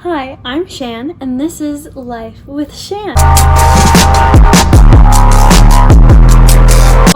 Hi, I'm Shan, and this is Life with Shan.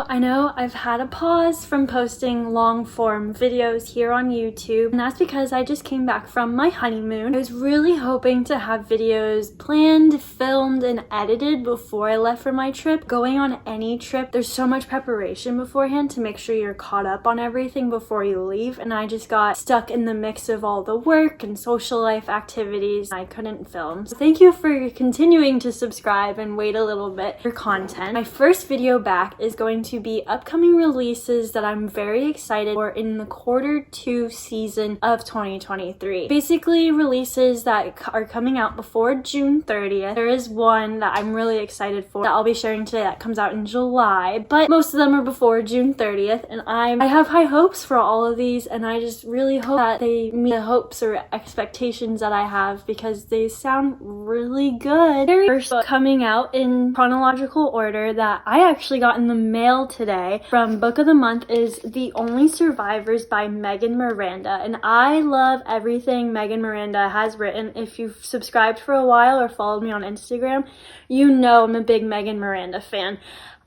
I know I've had a pause from posting long-form videos here on YouTube, and that's because I just came back from my honeymoon. I was really hoping to have videos planned, filmed, and edited before I left for my trip. Going on any trip, there's so much preparation beforehand to make sure you're caught up on everything before you leave, and I just got stuck in the mix of all the work and social life activities. I couldn't film. So thank you for continuing to subscribe and wait a little bit for content. My first video back is going to be upcoming releases that I'm very excited for in the Q2 season of 2023. Basically releases that are coming out before June 30th. There is one that I'm really excited for that I'll be sharing today that comes out in July, but most of them are before June 30th, and I have high hopes for all of these, and I just really hope that they meet the hopes or expectations that I have because they sound really good. Very first book coming out in chronological order that I actually got in the mail today from Book of the Month is The Only Survivors by Megan Miranda, and I love everything Megan Miranda has written. If you've subscribed for a while or followed me on Instagram, you know I'm a big Megan Miranda fan.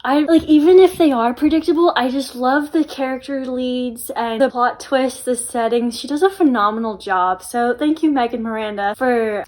Even if they are predictable, I just love the character leads and the plot twists, the settings. She does a phenomenal job. So thank you, Megan Miranda,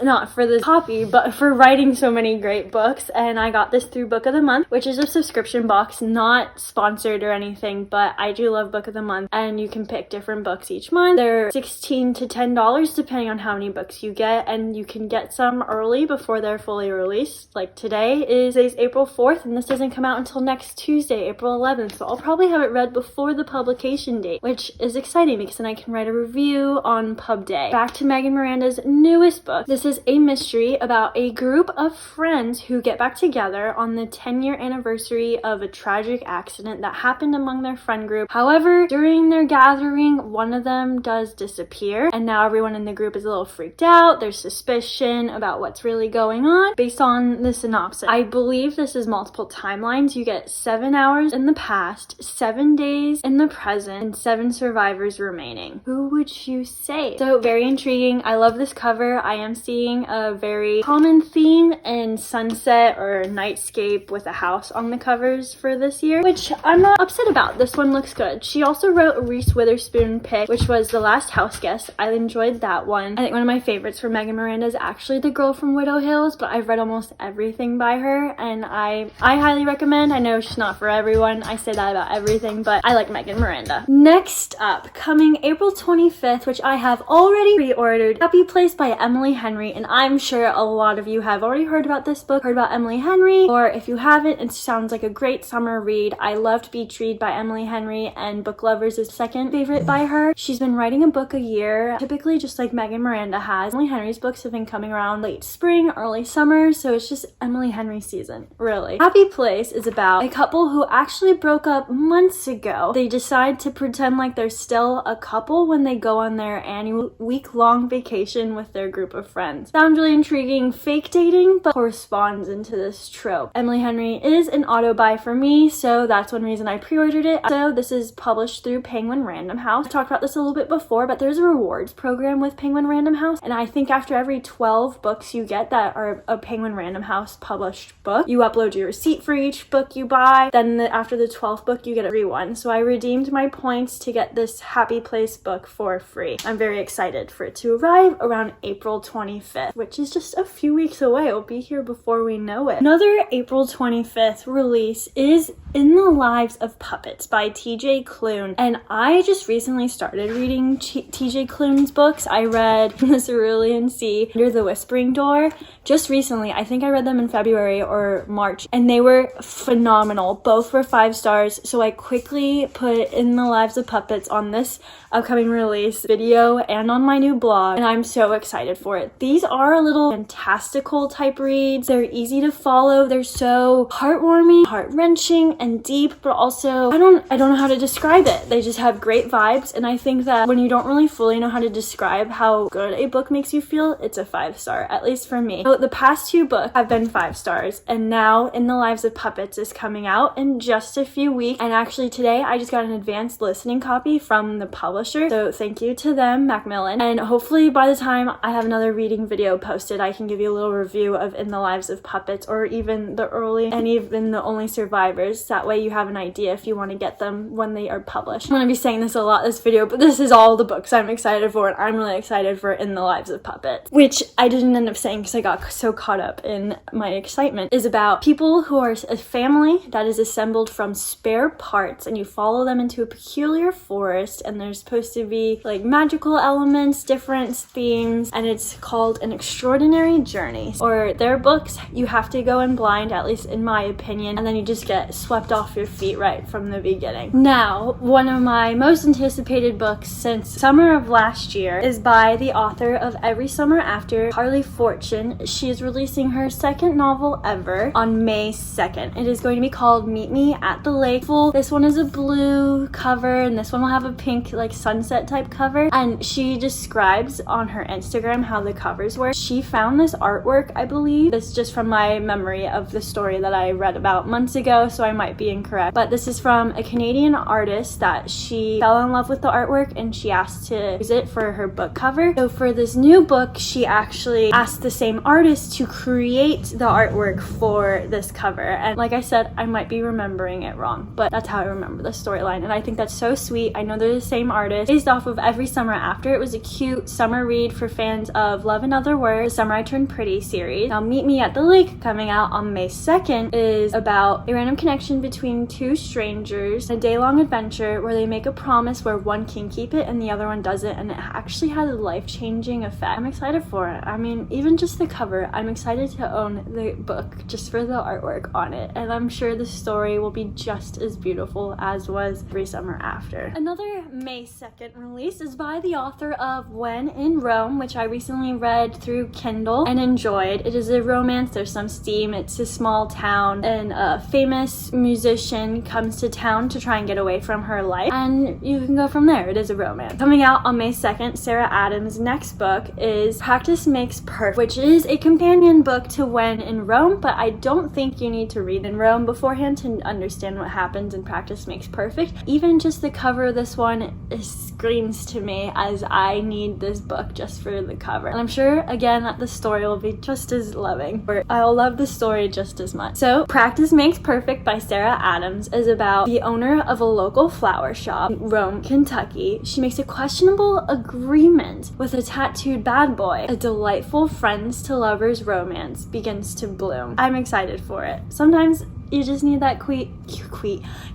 not for the copy, but for writing so many great books. And I got this through Book of the Month, which is a subscription box, not sponsored or anything, but I do love Book of the Month. And you can pick different books each month. They're $16 to $10 depending on how many books you get. And you can get some early before they're fully released. Like today's April 4th, and this doesn't come out until next Tuesday, April 11th, so I'll probably have it read before the publication date, which is exciting because then I can write a review on pub day. Back to Megan Miranda's newest book. This is a mystery about a group of friends who get back together on the 10-year anniversary of a tragic accident that happened among their friend group. However, during their gathering, one of them does disappear, and now everyone in the group is a little freaked out. There's suspicion about what's really going on based on the synopsis. I believe this is multiple timelines. You get 7 hours in the past, 7 days in the present, and 7 survivors remaining. Who would you say? So very intriguing. I love this cover. I am seeing a very common theme in sunset or nightscape with a house on the covers for this year, which I'm not upset about. This one looks good. She also wrote a Reese Witherspoon pick, which was The Last House Guest. I enjoyed that one. I think one of my favorites for Megan Miranda is actually The Girl from Widow Hills, but I've read almost everything by her, and I highly recommend. I know she's not for everyone. I say that about everything, but I like Megan Miranda. Next up, coming April 25th, which I have already pre-ordered, Happy Place by Emily Henry, and I'm sure a lot of you have already heard about this book, heard about Emily Henry, or if you haven't, it sounds like a great summer read. I loved Beach Read by Emily Henry, and Book Lovers is second favorite by her. She's been writing a book a year, typically just like Megan Miranda has. Emily Henry's books have been coming around late spring, early summer, so it's just Emily Henry season, really. Happy Place is about a couple who actually broke up months ago. They decide to pretend like they're still a couple when they go on their annual week-long vacation with their group of friends. Sounds really intriguing. Fake dating, but corresponds into this trope. Emily Henry is an auto-buy for me, so that's one reason I pre-ordered it. So this is published through Penguin Random House. I talked about this a little bit before, but there's a rewards program with Penguin Random House, and I think after every 12 books you get that are a Penguin Random House published book, you upload your receipt for each book you buy. Then after the 12th book, you get a free one. So I redeemed my points to get this Happy Place book for free. I'm very excited for it to arrive around April 25th, which is just a few weeks away. It'll be here before we know it. Another April 25th release is In the Lives of Puppets by TJ Klune, and I just recently started reading TJ Klune's books. I read The Cerulean Sea, Under the Whispering Door just recently. I think I read them in February or March, and they were phenomenal. Both were 5 stars, so I quickly put In the Lives of Puppets on this upcoming release video and on my new blog, and I'm so excited for it. These are a little fantastical type reads. They're easy to follow. They're so heartwarming, heart-wrenching, and and deep, but also I don't know how to describe it. They just have great vibes, and I think that when you don't really fully know how to describe how good a book makes you feel, it's a 5-star, at least for me. So the past 2 books have been 5 stars, and now In the Lives of Puppets is coming out in just a few weeks, and actually today I just got an advanced listening copy from the publisher, so thank you to them, Macmillan, and hopefully by the time I have another reading video posted, I can give you a little review of In the Lives of Puppets, or even the early and even the Only Survivors. That way you have an idea if you want to get them when they are published. I'm going to be saying this a lot this video, but this is all the books I'm excited for, and I'm really excited for In the Lives of Puppets, which I didn't end up saying because I got so caught up in my excitement, is about people who are a family that is assembled from spare parts, and you follow them into a peculiar forest, and there's supposed to be like magical elements, different themes, and it's called An Extraordinary Journey. Or their books, you have to go in blind, at least in my opinion, and then you just get swept off your feet right from the beginning. Now, one of my most anticipated books since summer of last year is by the author of Every Summer After, Carly Fortune. She is releasing her second novel ever on May 2nd. It is going to be called Meet Me at the Lake. This one is a blue cover, and this one will have a pink like sunset type cover, and she describes on her Instagram how the covers were. She found this artwork, I believe. This is just from my memory of the story that I read about months ago, so I might be incorrect, but this is from a Canadian artist that she fell in love with the artwork and she asked to use it for her book cover. So for this new book, she actually asked the same artist to create the artwork for this cover, and like I said, I might be remembering it wrong, but that's how I remember the storyline, and I think that's so sweet. I know they're the same artist. Based off of Every Summer After, it was a cute summer read for fans of Love and Other Words, the Summer I Turned Pretty series. Now Meet Me at the Lake, coming out on May 2nd, is about a random connection between 2 strangers, a day-long adventure where they make a promise where one can keep it and the other one doesn't, and it actually has a life-changing effect. I'm excited for it. I mean, even just the cover, I'm excited to own the book just for the artwork on it, and I'm sure the story will be just as beautiful as was Every Summer After. Another May 2nd release is by the author of When in Rome, which I recently read through Kindle and enjoyed. It is a romance. There's some steam. It's a small town, and a famous musician comes to town to try and get away from her life, and you can go from there. It is a romance. Coming out on May 2nd, Sarah Adams' next book is Practice Makes Perfect, which is a companion book to When in Rome, but I don't think you need to read in Rome beforehand to understand what happens in Practice Makes Perfect. Even just the cover of this one screams to me as I need this book just for the cover, and I'm sure again that the story will be just as loving, or I'll love the story just as much. So Practice Makes Perfect by Sarah Adams is about the owner of a local flower shop in Rome, Kentucky. She makes a questionable agreement with a tattooed bad boy. A delightful friends to lovers romance begins to bloom. I'm excited for it. Sometimes you just need that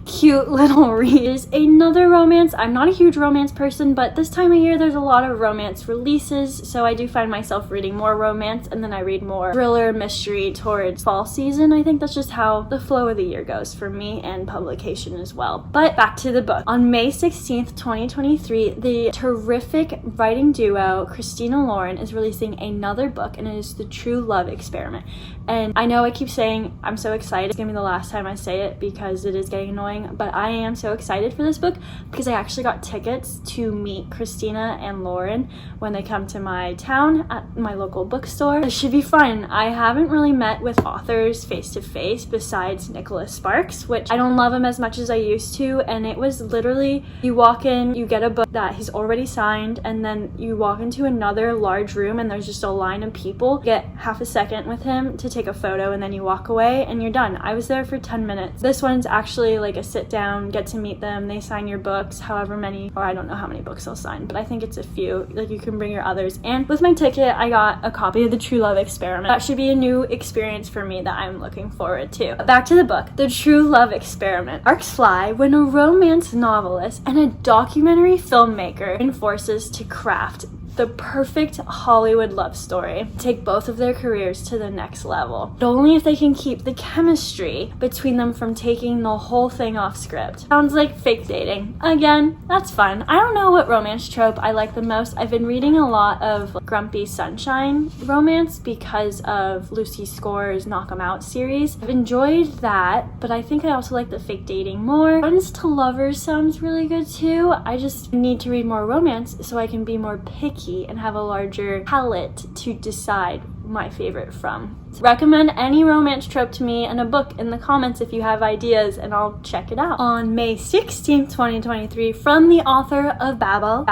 cute little read. There's another romance. I'm not a huge romance person, but this time of year there's a lot of romance releases, so I do find myself reading more romance, and then I read more thriller mystery towards fall season. I think that's just how the flow of the year goes for me, and publication as well. But back to the book. On May 16th, 2023, the terrific writing duo Christina Lauren is releasing another book, and it is The True Love Experiment. And I know I keep saying I'm so excited. It's gonna be the last time I say it because it is getting annoying, but I am so excited for this book because I actually got tickets to meet Christina and Lauren when they come to my town at my local bookstore. It should be fun. I haven't really met with authors face to face besides Nicholas Sparks, which I don't love him as much as I used to, and it was literally you walk in, you get a book that he's already signed, and then you walk into another large room and there's just a line of people. You get half a second with him to take a photo, and then you walk away and you're done. I was there for 10 minutes. This one's actually like a sit down, get to meet them, they sign your books, however many, or I don't know how many books they'll sign, but I think it's a few. Like, you can bring your others. And with my ticket, I got a copy of The True Love Experiment. That should be a new experience for me that I'm looking forward to. Back to the book. The True Love Experiment. Sparks fly when a romance novelist and a documentary filmmaker join forces to craft the perfect Hollywood love story. Take both of their careers to the next level. But only if they can keep the chemistry between them from taking the whole thing off script. Sounds like fake dating. Again, that's fun. I don't know what romance trope I like the most. I've been reading a lot of Grumpy Sunshine romance because of Lucy Score's Knock 'Em Out series. I've enjoyed that, but I think I also like the fake dating more. Friends to Lovers sounds really good too. I just need to read more romance so I can be more picky and have a larger palette to decide my favorite from. So recommend any romance trope to me and a book in the comments if you have ideas, and I'll check it out. On May 16th, 2023, from the author of Babel,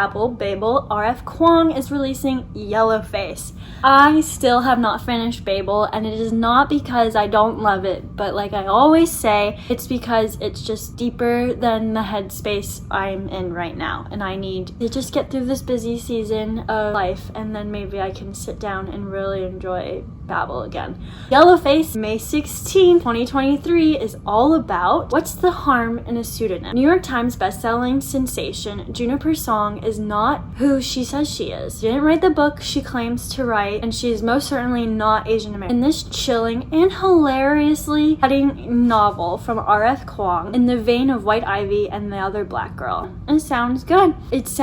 R.F. Kuang is releasing Yellowface. I still have not finished Babel, and it is not because I don't love it, but like I always say, it's because it's just deeper than the headspace I'm in right now, and I need to just get through this busy season of life, and then maybe I can sit down and really enjoy Babel again. Yellowface, May 16, 2023, is all about what's the harm in a pseudonym. New York Times bestselling sensation Juniper Song is not who she says she is. She didn't write the book she claims to write, and she is most certainly not Asian American. In this chilling and hilariously cutting novel from R.F. Kuang, in the vein of White Ivy and the Other Black Girl. It sounds good. It's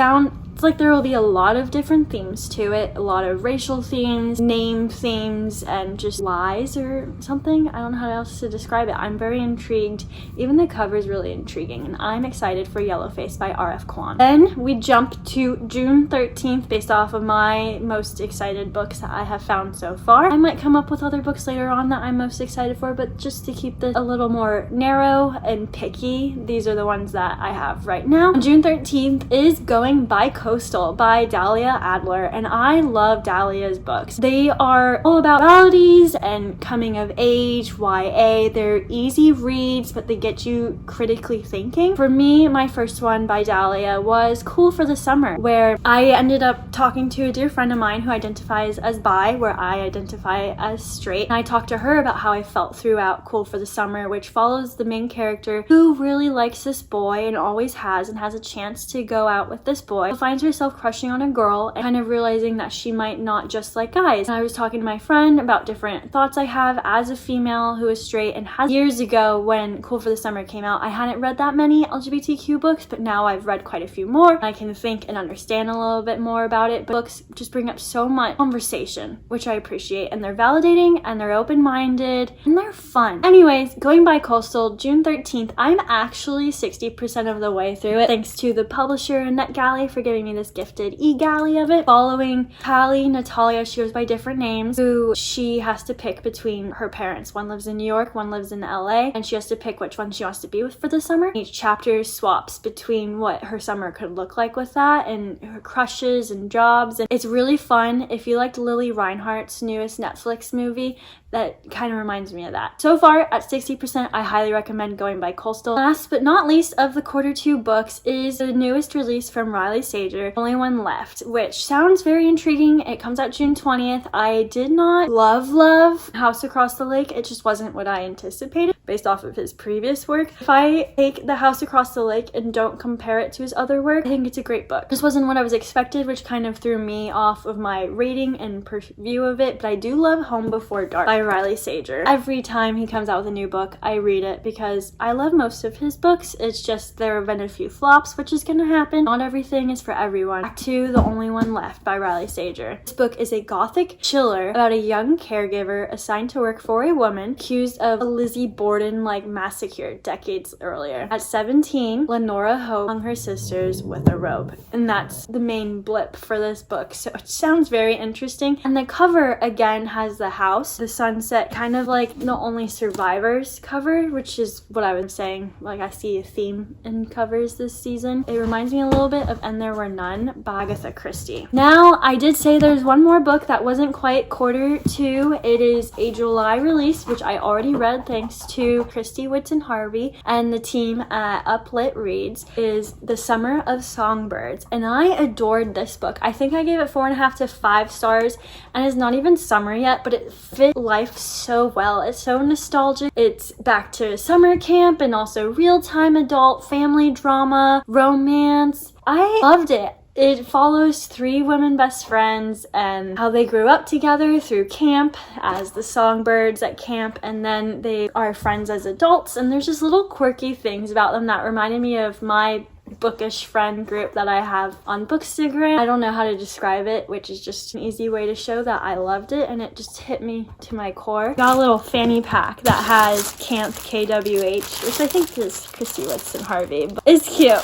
like there will be a lot of different themes to it, a lot of racial themes, name themes, and just lies or something. I don't know how else to describe it. I'm very intrigued. Even the cover is really intriguing, and I'm excited for Yellowface by R.F. Kuang. Then we jump to June 13th based off of my most excited books that I have found so far. I might come up with other books later on that I'm most excited for, but just to keep this a little more narrow and picky, these are the ones that I have right now. June 13th is Going by Coastal by Dahlia Adler, and I love Dahlia's books. They are all about realities and coming of age, YA. They're easy reads, but they get you critically thinking. For me, my first one by Dahlia was Cool for the Summer, where I ended up talking to a dear friend of mine who identifies as bi, where I identify as straight, and I talked to her about how I felt throughout Cool for the Summer, which follows the main character who really likes this boy and always has, and has a chance to go out with this boy, who finds herself crushing on a girl and kind of realizing that she might not just like guys. And I was talking to my friend about different thoughts I have as a female who is straight, and has years ago when Cool for the Summer came out, I hadn't read that many LGBTQ books, but now I've read quite a few more. I can think and understand a little bit more about it, but books just bring up so much conversation, which I appreciate, and they're validating and they're open-minded and they're fun. Anyways, Going by Coastal, June 13th, I'm actually 60% of the way through it, thanks to the publisher NetGalley for giving me this gifted e-galley of it, following Callie, Natalia, she goes by different names, who she has to pick between her parents. One lives in New York, one lives in LA, and she has to pick which one she wants to be with for the summer. Each chapter swaps between what her summer could look like with that, and her crushes and jobs, and it's really fun. If you liked Lily Reinhart's newest Netflix movie, that kind of reminds me of that. So far, at 60%, I highly recommend Going by Coastal. Last but not least of the quarter 2 books is the newest release from Riley Sager, Only One Left, which sounds very intriguing. It comes out June 20th. I did not love House Across the Lake. It just wasn't what I anticipated based off of his previous work. If I take The House Across the Lake and don't compare it to his other work, I think it's a great book. This wasn't what I was expected, which kind of threw me off of my rating and view of it, but I do love Home Before Dark by Riley Sager. Every time he comes out with a new book, I read it because I love most of his books. It's just there have been a few flops, which is gonna happen. Not everything is for everyone. Back to The Only One Left by Riley Sager. This book is a gothic chiller about a young caregiver assigned to work for a woman accused of a Lizzie Borden-like massacre decades earlier. At 17, Lenora Hope hung her sisters with a rope, and that's the main blip for this book, so it sounds very interesting. And the cover again has the house, the sunset, kind of like The Only Survivors cover, which is what I was saying, like I see a theme in covers this season. It reminds me a little bit of And There Were None by Agatha Christie. Now, I did say there's one more book that wasn't quite quarter 2. It is a July release, which I already read thanks to Christy Whitton Harvey and the team at Uplit Reads, is The Summer of Songbirds, and I adored this book. I think I gave it 4.5 to 5 stars, and it's not even summer yet, but it fit life so well. It's so nostalgic. It's back to summer camp and also real-time adult family drama, romance. I loved it. It follows 3 women best friends and how they grew up together through camp as the Songbirds at camp, and then they are friends as adults, and there's just little quirky things about them that reminded me of my bookish friend group that I have on Bookstagram. I don't know how to describe it, which is just an easy way to show that I loved it, and it just hit me to my core. Got a little fanny pack that has Camp KWH, which I think is Christy Woodson Harvey, but it's cute.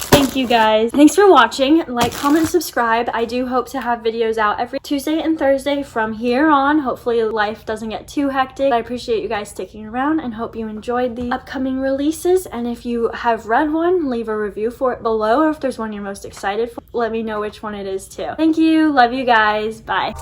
Thank you guys. Thanks for watching. Like, comment, subscribe. I do hope to have videos out every Tuesday and Thursday from here on. Hopefully life doesn't get too hectic. I appreciate you guys sticking around and hope you enjoyed the upcoming releases. And if you have read one, leave a review for it below, or if there's one you're most excited for, let me know which one it is too. Thank you. Love you guys. Bye.